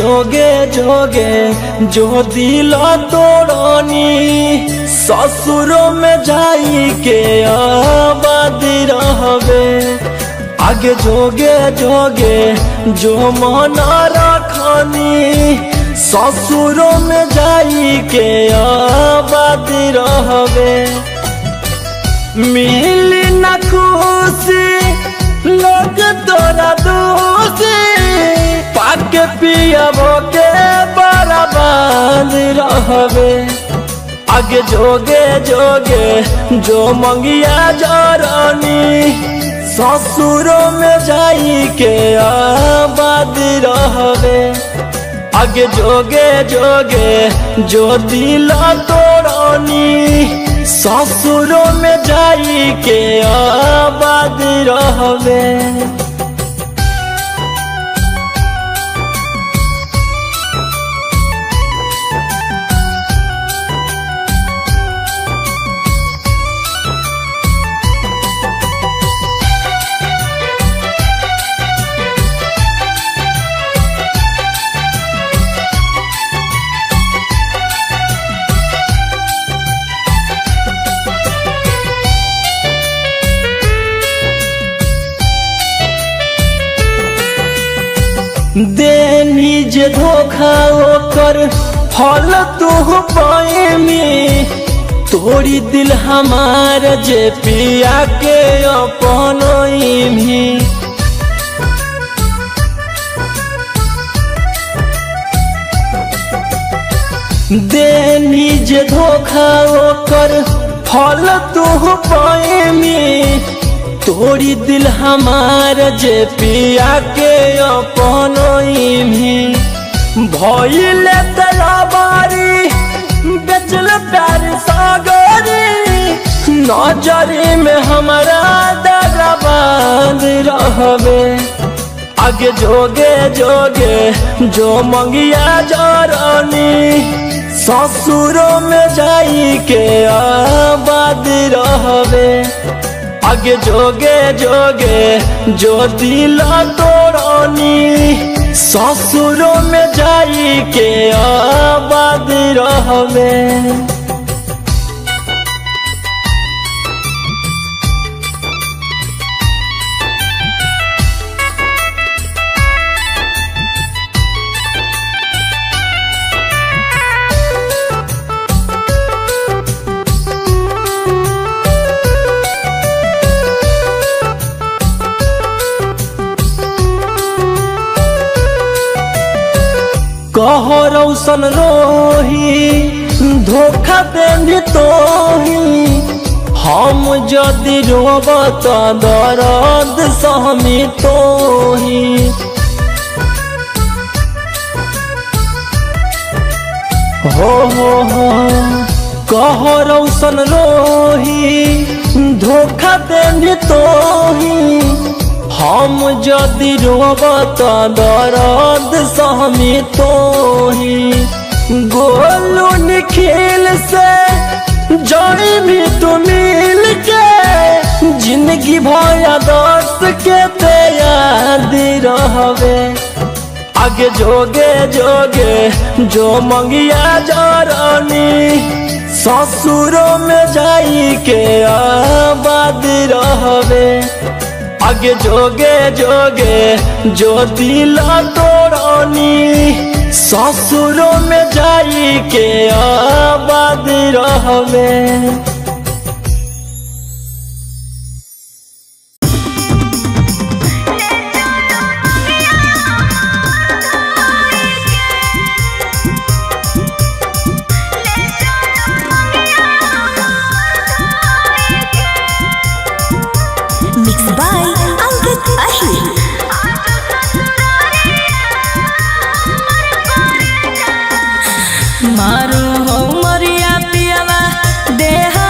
जोगे जोगे जो दिल तोड़नी ससुरों में जाई के आबाद रहबे। आगे जोगे जोगे जो मना रखनी ससुरों में जाई के आबाद रहबे। मिली न खुशी लोग तोरा दोषी पाके पियबो के बर्बाद रहबे। आगे जोगे जोगे जो मंगिया जरनी ससुरों में जाई के आबाद रहबे। आगे जोगे जोगे जो दिल तोड़नी ससुरों में जाई के आबाद रहबे। देनी जे धोखा ओकर फल तू पाएमी तोड़ी दिल हमार जे पिया के अपनोइमी। देनी जे धोखा ओकर फल तू पाएमी तोड़ी दिल हमार जे पिया के अपनोइमी। भइले तलवारी बेचल प्यार सागरी नजरी में हमारा दगाबाज रहबे। आगे जोगे जोगे जो मंगिया जरनी ससुरों में जाई के आबाद रहबे। आगे जोगे जोगे जो दिल तोड़नी ससुरों में जाई के आबाद रहबे। कहो रौशन रोही धोखा देनी तोही हम जदि रोब त दर्द सहमी तोही। हो कहो रौशन रोही धोखा देनी तोही हम जदि रोब त दर्द सहमी तोही। गोलू निखिल से जोड़ी भी तू मिल के जिंदगी भया दोस्त के ते याद रहबे। आगे जोगे जोगे जो मंगिया जरनी ससुरों में जाई के आबाद रहबे। आगे जोगे जोगे जो दिल तोड़नी ससुरों में जाई के आबाद रहबे। मारो हो मरिया पियावा देहा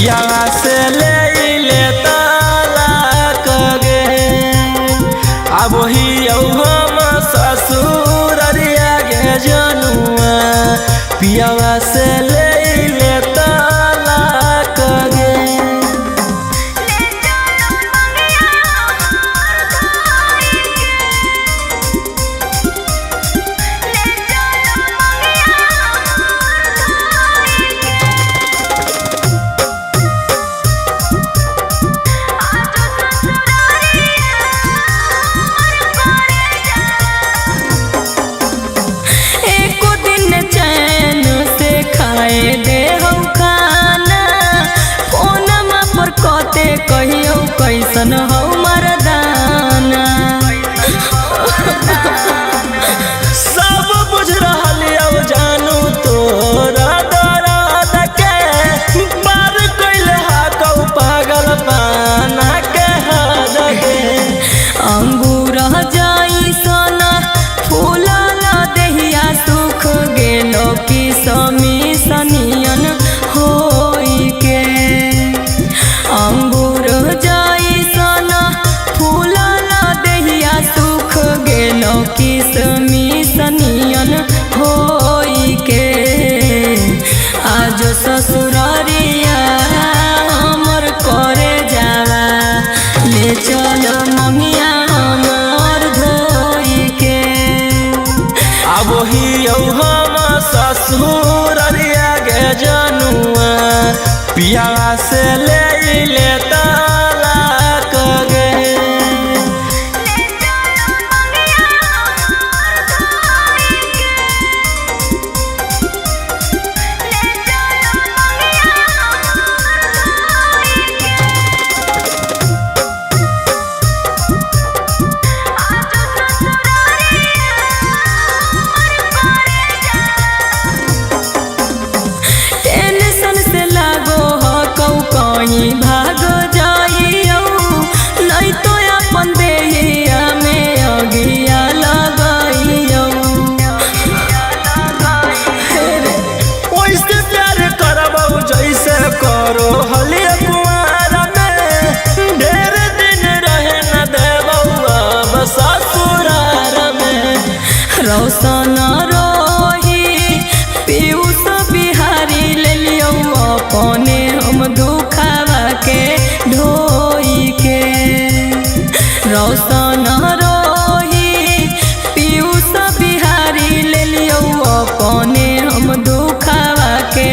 पिया से ले तलाक गे। अब ही हम ससुररिया गे जनुआ पिया से ले तलाक गे। कहियो कैसन हो मरदाना सब बुझ रहल जानू तोरा दर्द के बार कैले हाकौ पागल पाना के हद गे। अंगूर जैसन फूलल देहिया सुख गेलो कि समी सनियन होई के। अंगूर जैसन फूलल देहिया सुख गेलो कि समी सनियन होई के। आज ससुररिया हमर करे जावा ले चल ममिया हमर धोई के। अब ही हम ससुररिया गे जनुआ पिया से ले तलाक गे। टेंशन से लागो हो कहीं भाग जाइयो नहीं तो अपन देहिया में अगिया लगाइयो। ओइसे प्यार करबौ जैसे करो हलिया कुंवार में ढेर दिन रहे न देबौ अब ससुरार में। रौशन रोही पीयूष बिहारी ले लियो अपने हम दुखावा के ढोई के। रौशन रोही पीयूष बिहारी ले लियो अपने हम दुखावा के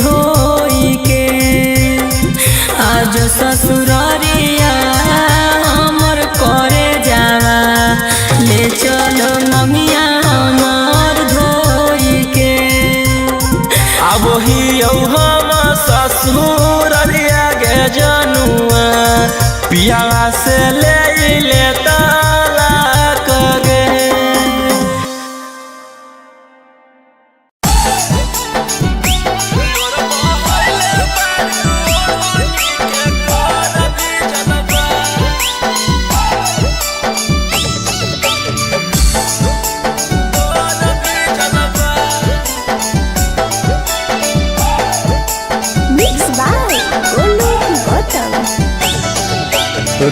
ढोई के। आज ससुररिया हमर करे जावा ले चल ममिया हमर धोई के। अब ही हम ससुररिया गे जनुआ पिया से ले तलाक गे।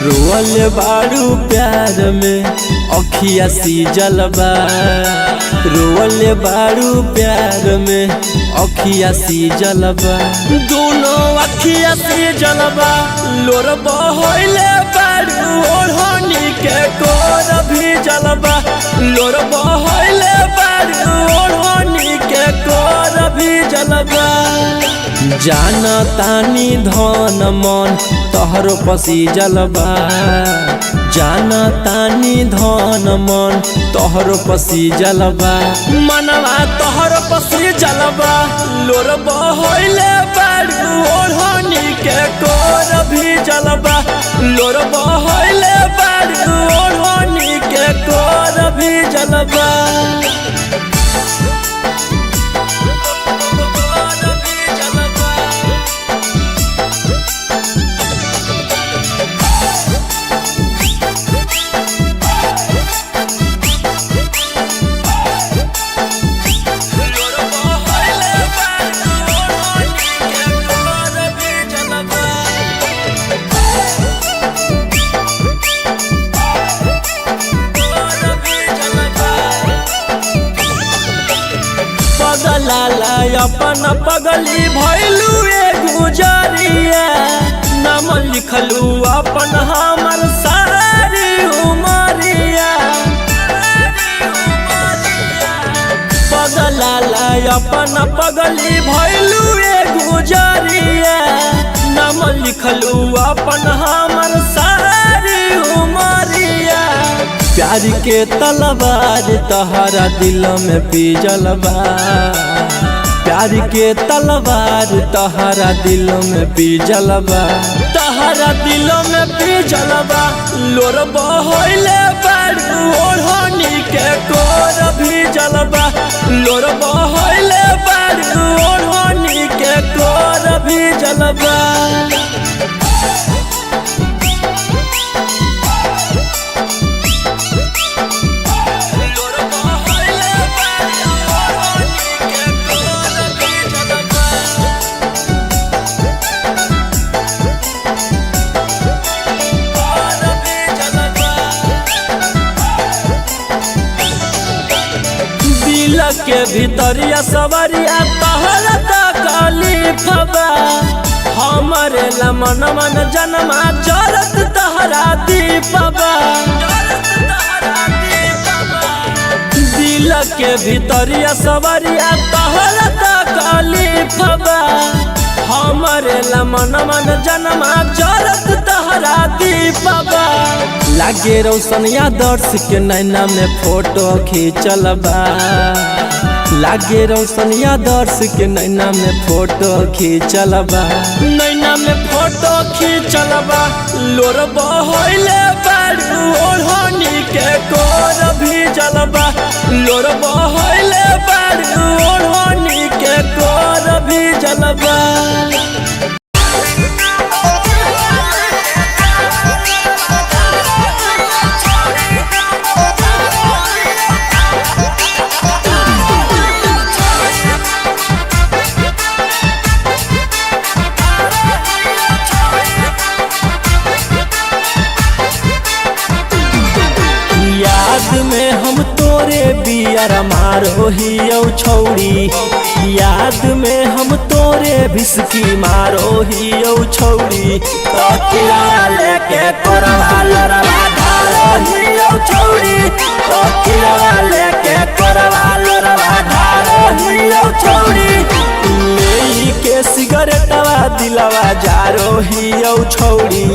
रोअल बारू प्यार में अखिया सी जलबा। रोअल बारू प्यार में अखिया सी जलबा। दोनों अखिया सी जलबा लोर बहले बारू ओढ़नी के कोर भी जलबा। लोर बहले बारू ओढ़नी के कोर भी जलबा। जाना तानी धन मन तोहरो पसी जलबा। जाना तानी धन मन तोहरो पसी जलबा। मनवा तोहरो पसी जलबा लोर बहले बारू ओढ़नी के कोर भी जलबा। लोर बहले बारू ओढ़नी के कोर भी जलबा। अपन पगली भैलू गुजरिया नाम लिखलू अपन हमर सारी उमरिया पगला अपन पगली भैलू गुजरिया नाम लिखलू अपन हमर सारी उमरिया प्यार के तलवार तहरा दिल में पिजल बा प्यार के तलवार तहरा दिल में पिजल बा तहरा दिल में पिजल बा लोर बहले बारू ओढ़नी के कोर भिजल बा लोर बहले बारू ओढ़नी के कोर भिजल बा के भीतरिया सवरिया तहरा तकलीफबा हमरे लमन मन जन्मा जरत तहरा दीपबा दिल के भीतरिया सवरिया तहरा तकलीफबा हमरे लमन मन जन्मा जरत तहरा दीपबा लागे रोशनिया दर्श के नैना में फोटो खींचल बा लागे रोशनिया दर्श के नैना में फोटो खींचल बा नैना में फोटो खींचल बा लोर बहले बारू ओढ़नी के कोर भिजल बा लोर बहले बारू ओढ़नी के कोर भिजल बा में हम तोरे बियर मारो हियो छौड़ी याद में हम तोरे बिस्की मारो हियो छौड़ी तकिया लेके कोरवा लोरवा धारो हियो छौड़ी तकिया लेके कोरवा लोरवा धारो हियो छौड़ी ले के सिगरेटवा दिलवा जारो हियो छौड़ी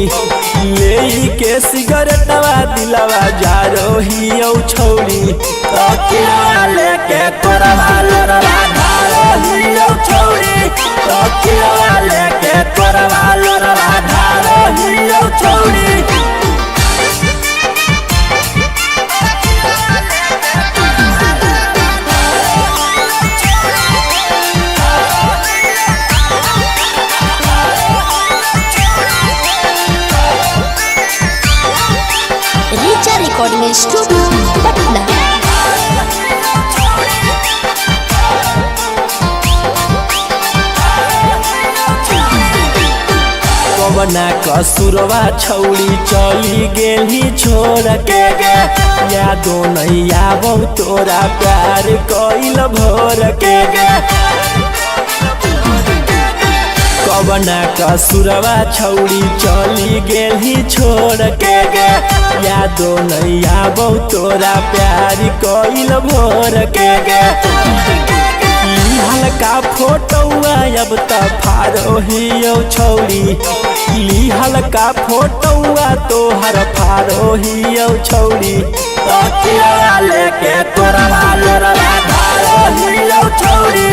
ले के सिगरेटवा दिलवा जारो हियो छौड़ी तकिया लेके कोरवा लोरवा धारो हियो छौड़ी तकिया लेके कोरवा लोरवा धारो हियो छौड़ी रिकॉर्डिंग स्टूडियो पटना कवना कसुरवा छौड़ी चली गेली छोड़ के गे यादो नहीं आवो तोरा प्यार कइल भोर के गे कवना कसुरवा छौड़ी चली गेली छोड़ के गे यादो नहीं आवो तोरा प्यार कइल भोर के गे हल्का फोटोआ अब त फारो हियो छौड़ी ली हल्का फोटोआ तोहर फारो हियो छौड़ी तकिया लेके कोरवा लोरवा धारो हियो छौड़ी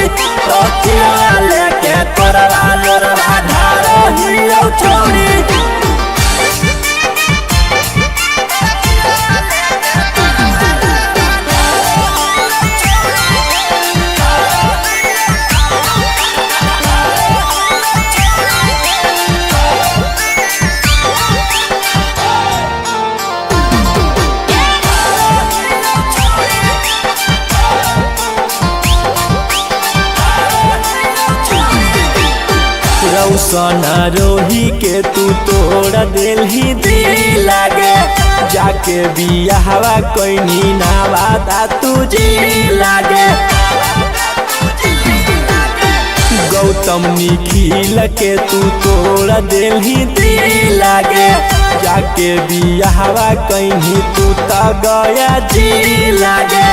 तकिया लेके कोरवा लोरवा धारो हियो छौड़ी रौसना रोही के तू तोड़ दिल ही दिल लागे जाके बियाहवा कोई ना वादा तुझी लागे गौतम निखिल के तू तोड़ दिलही दिल लागे जाके बियाहवा कहीं तू त गया जी लागे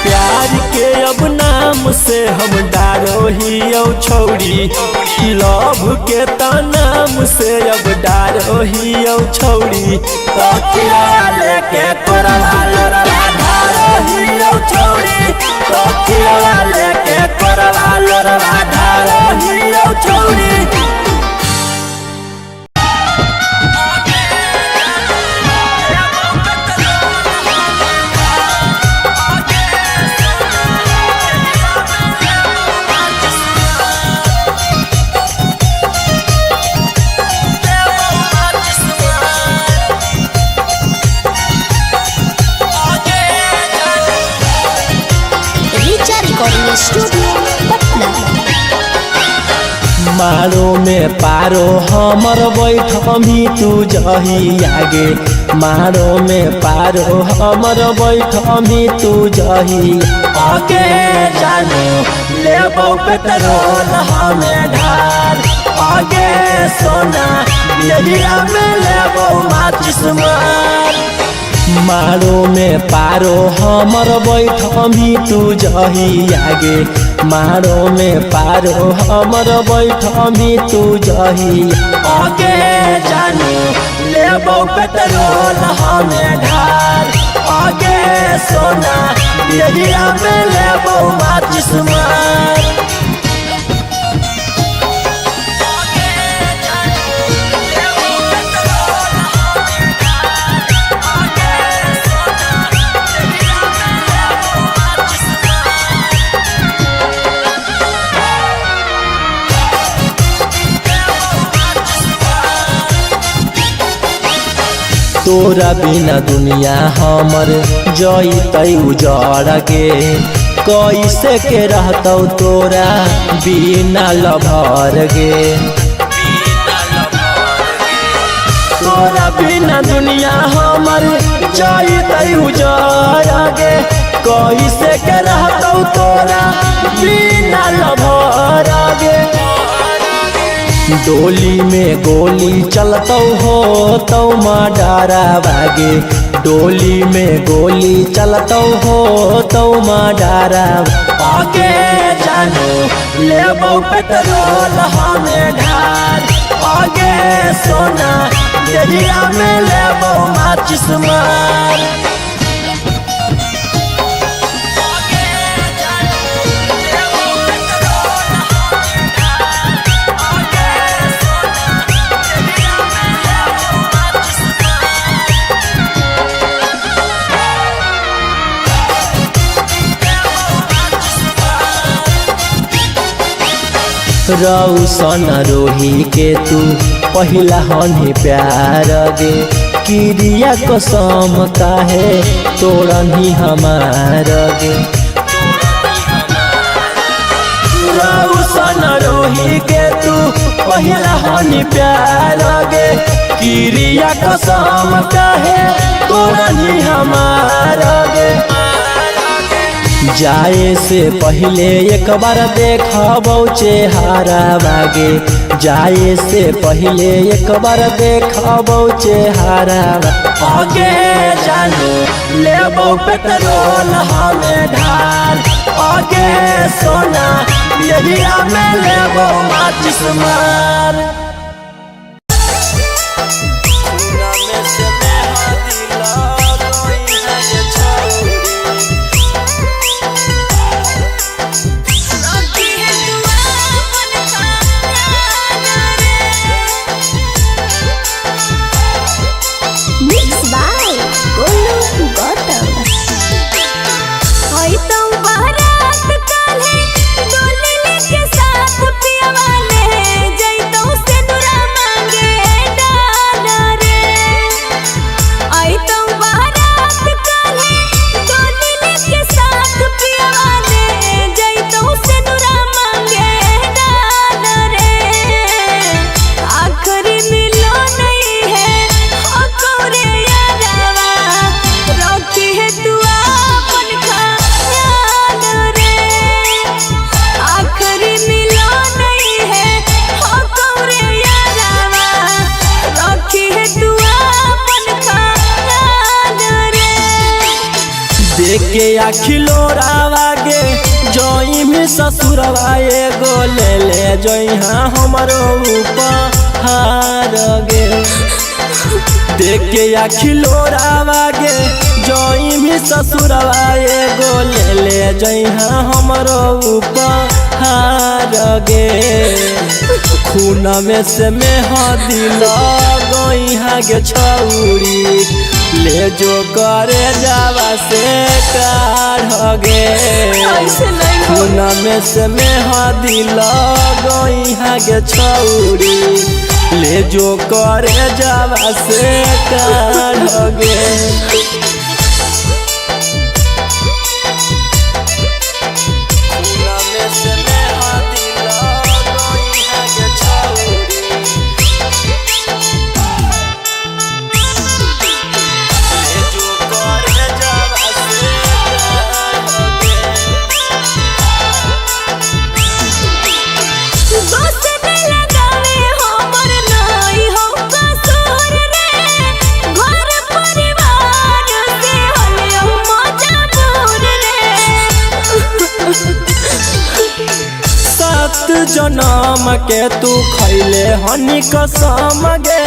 प्यार के अब नाम से हम डारो ही छौड़ी लव के त नाम से अब डारो ही छौड़ी तकिया लेके कोरवा लोरवा डारो ही छौड़ी तकिया लेके कोरवा लोरवा डारो ही छौड़ी स्टूडियो पटना। मारो में पारो हमर बैठमी तू जही आगे मारो में पारो हमर बैठमी तू जही आगे जानो लेबो पेट्रोल हमें ढाल आगे सोना बिहिया में लेबो माचिस मार मारो में पारो हमर बैठमी तू जही आगे मारो में पारो हमर बैठमी तू जही आगे जानो लेबो पेट्रोल हमें ढाल आगे सोना बिहिया में लेबो माचिस मार तोरा बिना दुनिया हमर जईतै उजड़ गे कैसे के रहतौ तोरा बिना लभर गे तोरा बिना दुनिया हमर जईतै उजड़ गे कैसे के रहतौ तोरा बिना लभर गे डोली में गोली चलतौ हो तौ डारा बागे डोली में गोली चलतौ हो तौ डारा आगे जानो लेबो पेट्रोल हमें ढाल आगे सोना बिहिया में लेबो माचिस मार रौशन रोही के तू पहिला हनी प्यार गे क्रिया कसम काहे तोड़नी हमार गे रौशन रोही के तू पहिला हनी प्यार गे क्रिया कसम काहे तोड़नी हमार गे जाए से पहले एक बार देखबौ चेहरा बागे जाए से पहले एक बार देखबौ चेहरा आगे जानो लेबो पेट्रोल हमें ढाल आगे सोना बिहिया में लेबो माचिस मार डोली के साथ पिया वाले जैतौ से के आखिलो रावागे जोई में ससुरवा एगो ले जइहा हमरो उपहार गे। देख के आखिलो रावागे जोई में ससुरवा एगो ले जइहा हमरो उपहार गे। खून में से मेहदी लगइहा गे छौरी ले जो करे जावा से काढ़ गे। खून में से मेहदी लगइहा गे छौरी ले जो करे जावा से काढ़ गे। जनम के तू खैले हनी कसम गे।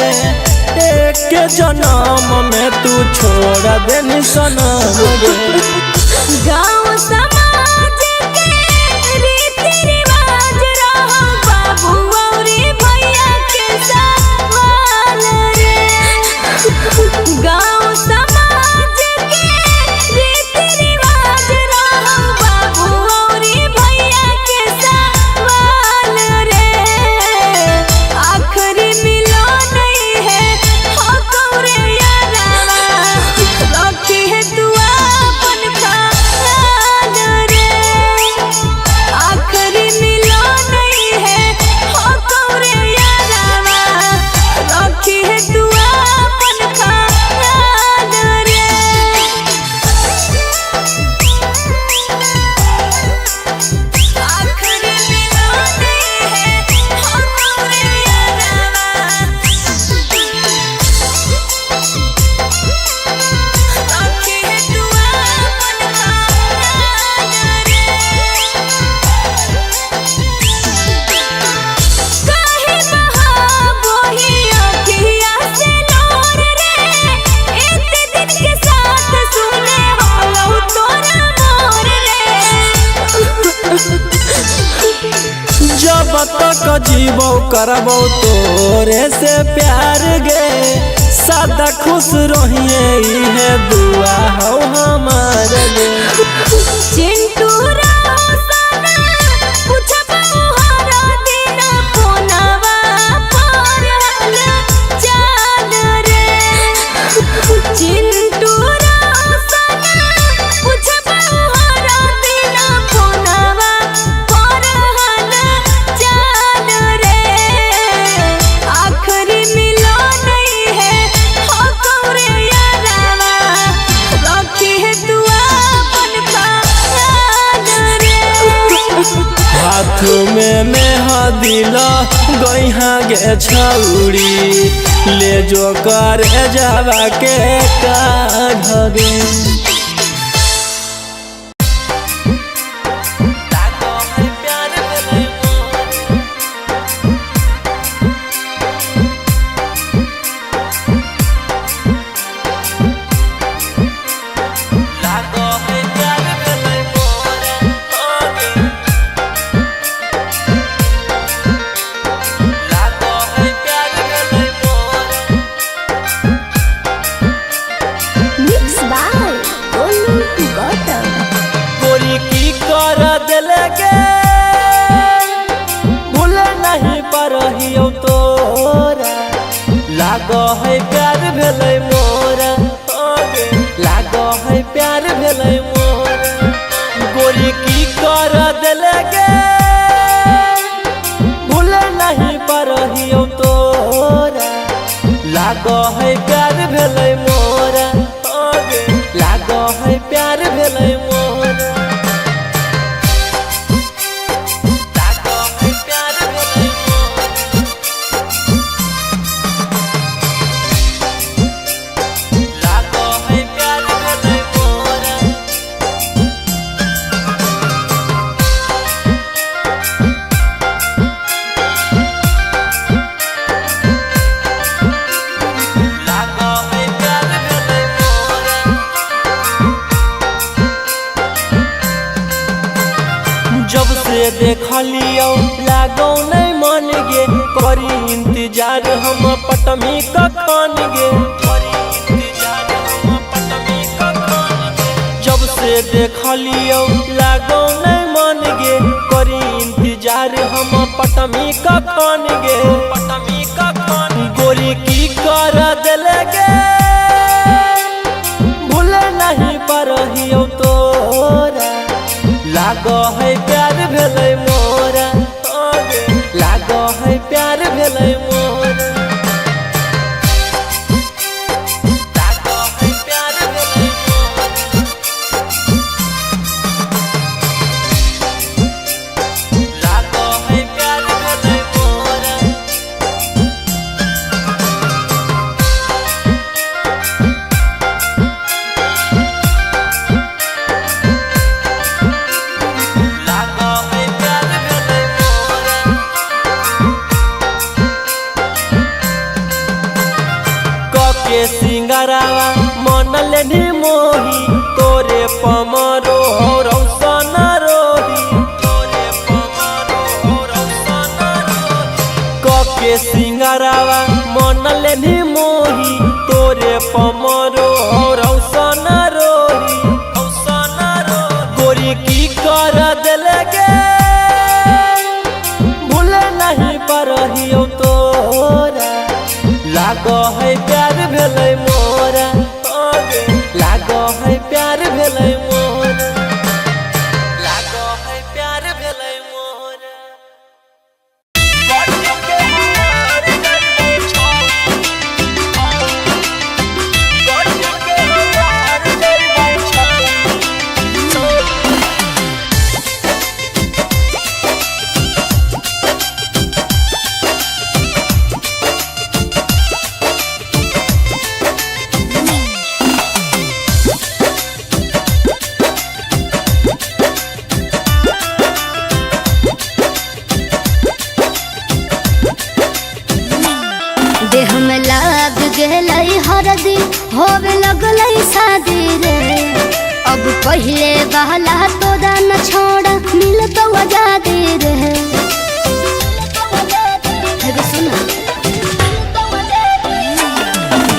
एक जनम में तू छोड़ देनी सनम गे। गाँव समाज के रीति रिवाज रहो बाबू औरी भैया के सवाल रे। गाँव समाज के रीति रिवाज रहो बाबू औरी भैया के सवाल रे। आखिरी मिलन नहीं है हो कौरे यारा रखी है दुआ अपन ख्याल रे। आखिरी मिलन नहीं है हो कौरे यारा रखी है दुआ अपन ख्याल रे। आखिरी मिलन नहीं है हो कौरे यारा रखी है दुआ अपन ख्याल रे। काहे बहा बोही अखिया से लोर रे। एते दिन के साथ सुने होलो तोरा मोर रे। जब तक जीवो करबो तोरे से प्यार गे। सदा खुश रहिए इहे दुआ हो हमार गे। चिंटू रोशना पूछबो हर दिन फोनवा पर हाल चाल रे। चिंटू रोशना पूछबो हर दिन फोनवा पर हाल चाल रे। आखिरी मिलन नहीं है हो कौरे यारा रखी है दुआ अपन ख्याल रे। हाथ में मेहदी लगइहा गे छौरी ले जो करे जावा के काढ़ गे। Mixed by Olu Gautam. गोरी की कर दिले गे भूल नहीं परहियो तोरा। लागो है प्यार भेलै मोरा लागो है प्यार भेलै मोरा। गोरी की कर दिले गे भूल नहीं परहियो तोरा। लागो है प्यार भेलै मोरा लागो है प्यार भेलै मोरा। लागो है प्यार भेलै मोरा। लागो है प्यार भेलै मोरा। देखलियो लागो नहीं मन गे करी इंतजार हम पटमी कखन गे जब से देखलियो लागो नहीं मन गे करी इंतजार हम पटमी कखन गे गोरी की कर दिले गे भूल नहीं परहियो तोरा लागो है प्यार भेलै मोरा लागो है प्यार भेलै मोरा लागो है प्यार भेलै मोरा लागो है प्यार भेलै मोरा के सिंगरावा मन लेनी मोही तोरे पमरो रौसन रोही तोरे पमरो रौसन रोही के सिंगरावा मन लेनी मोही तोरे पमरो रौसन रोही गोरी की कर दिले गे भूल नहीं परहियो तोरा लागो है प्यार भेलै मोरा लागो है प्यार भेलै मोरा लागो है प्यार भेलै मोरा देह में लाग गेलै हरदी होवे लगलै शादी रे अब पहले वाला तोरा न छोड़ा मिलतो आजादी रे हेगे सुना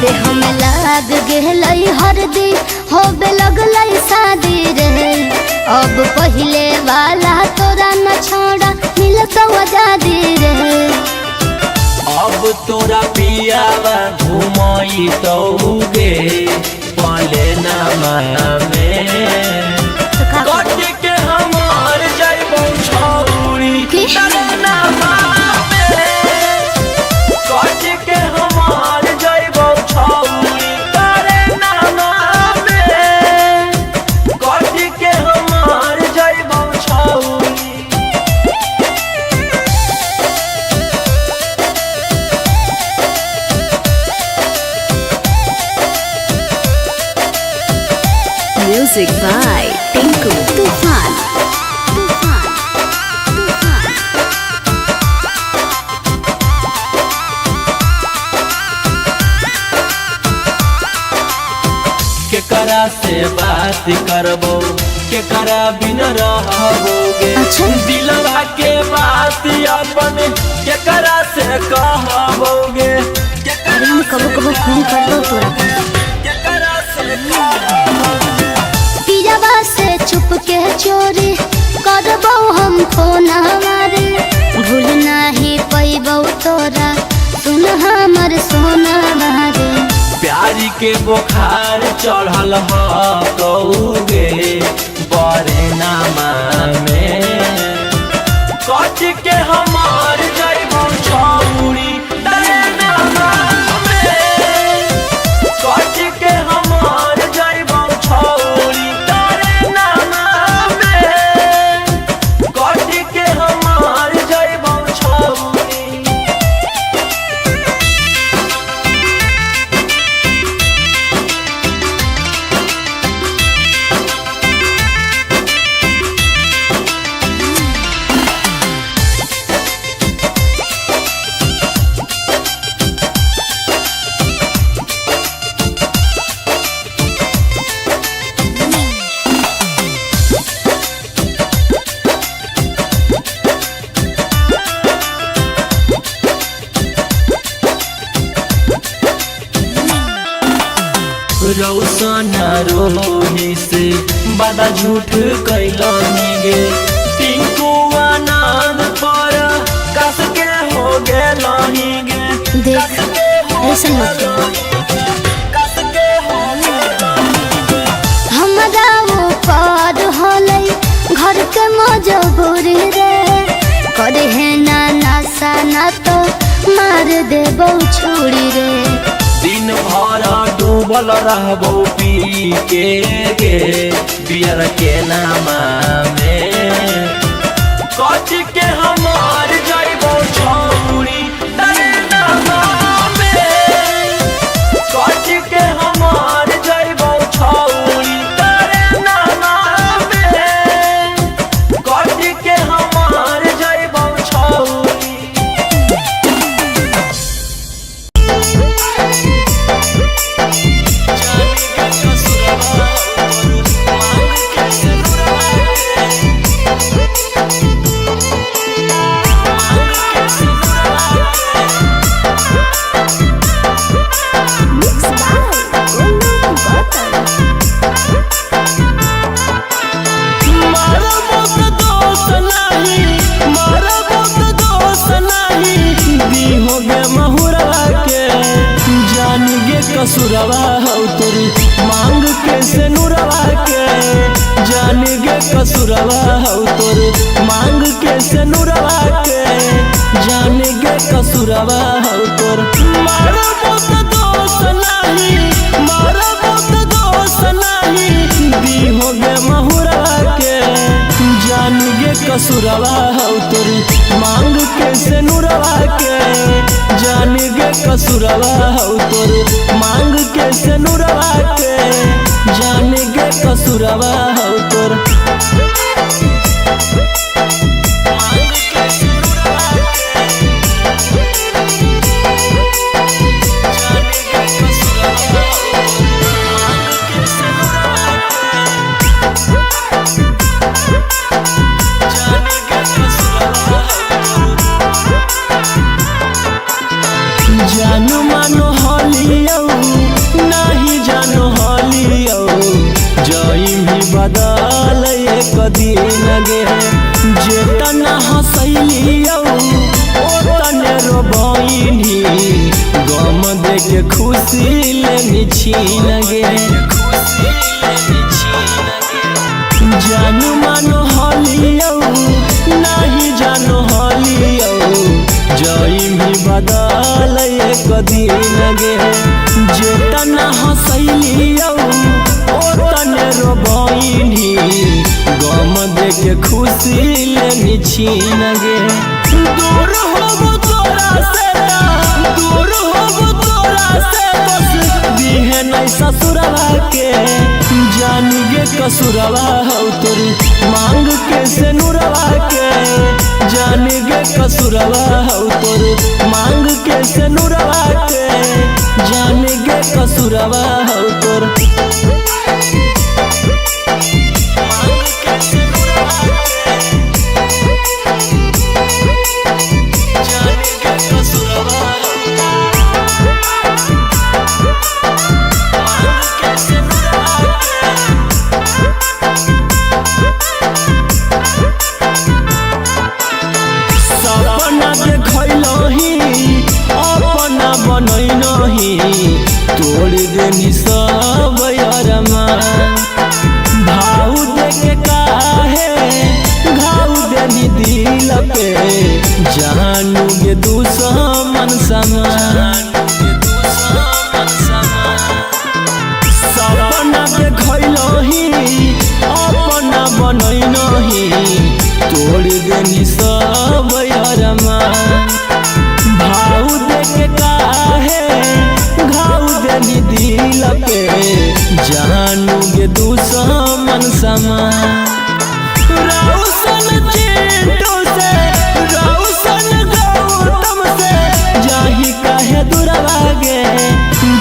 देह में लाग गेलै हरदी होवे लगलै शादी रे अब पहले वाला तोरा न छोड़ा मिलतो आजादी रे अब तोरा पियावा घुमाई तौगे पाले नामा में कट के हमार जइबो छौरी तारे नामा में कट के हमार जइबो छौरी तारे नामा में कट के हमार जइबो छौरी Music by Tinku Tufan. केकरा से बात करबो केकरा बिन रहबोगे अच्छा। दिलवा के बात अपन केकरा से कहबोगे अरे मैं कबो कबो फोन कर दो तोरा केकरा से कहबोगे पियावा से छुप के चोरी करबो हम फोन हमारे भूल नहीं पैबो तोरा सुन हमर सोना बारे प्यारी के बुखार चढ़ल ह कौगे बरे नामा में कट के हमार जइबो छौरी तारे नामा में कट के हमार जइबो छौरी तारे नामा में कट के हमार जइबो छौरी रौशन रोही से बादा झूठ कैलनी गे टिंकू आनंद पर कस के हो गेलही गे देख ऐसा मत हमरा ऊपर होलै घर के मजबूरी रे करे है ना नशा ना तो मार देबो छुरी रे दिन भर डूबल रहबो पी के गे बियर के नामा में कच के हमार जइबो छौरी तेरे नामा में कच के हमार जइबो छौरी तेरे नामा में कच के हमार जइबो छौरी कसुरवा हो तोरी मांग के से नुरवा के जान गे कसुरवा हो तोरी मांग के से नुरवा के जान गे कसुरवा हो तोर मारा बहुत दोस्त नहीं मारा बहुत दोस्त नहीं दी हो गे महुरवा के जान गे कसुरवा हो तोरी मांग के से नुरवा के जान गे कसुरवा हो तोर मांग के से नुरवा के जान गे कसुरवा हो तोर जानू मानो हलियो नहीं जानू हलियो जई भी बदल एक दिन गे जेतना हंसलियो ओ तने रोबइनी गम देख खुशी लेनी छीन गे जानू मानो हलियो नहीं जानू हलियो जई भी बदल एक दिन गे जेतना हंसलियो ओ तने रोबइनी गम देख खुशी लेनी छीन गे दूर होबो तोरा से दूर होबो तोरा से बस दिहे नहीं ससुरवा के जान गे कसुरवा हो तोरी मांग के से नुरवा के जान गे कसुरवा हो तोरी मांग के से नुरवा के जान गे कसुरवा हो तोर तोड़ देनी सब यारमा भाव देके काहे घाव देनी दिल पे जानू गे दुश्मन समान सपना देखलही अपना बनैलही तोड़ देनी सब यारमा भाव देके काहे घाव देनी दिल पे जानू गे दुश्मन समान रौशन चिंटू से रौशन गौतम से जाही काहे दुरवा गे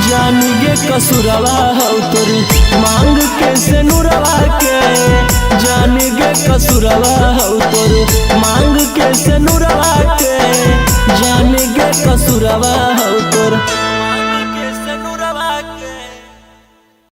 जान गे कसुरवा हो तोरी मांग के से नुरवा के जान गे कसुरवा हो तोरी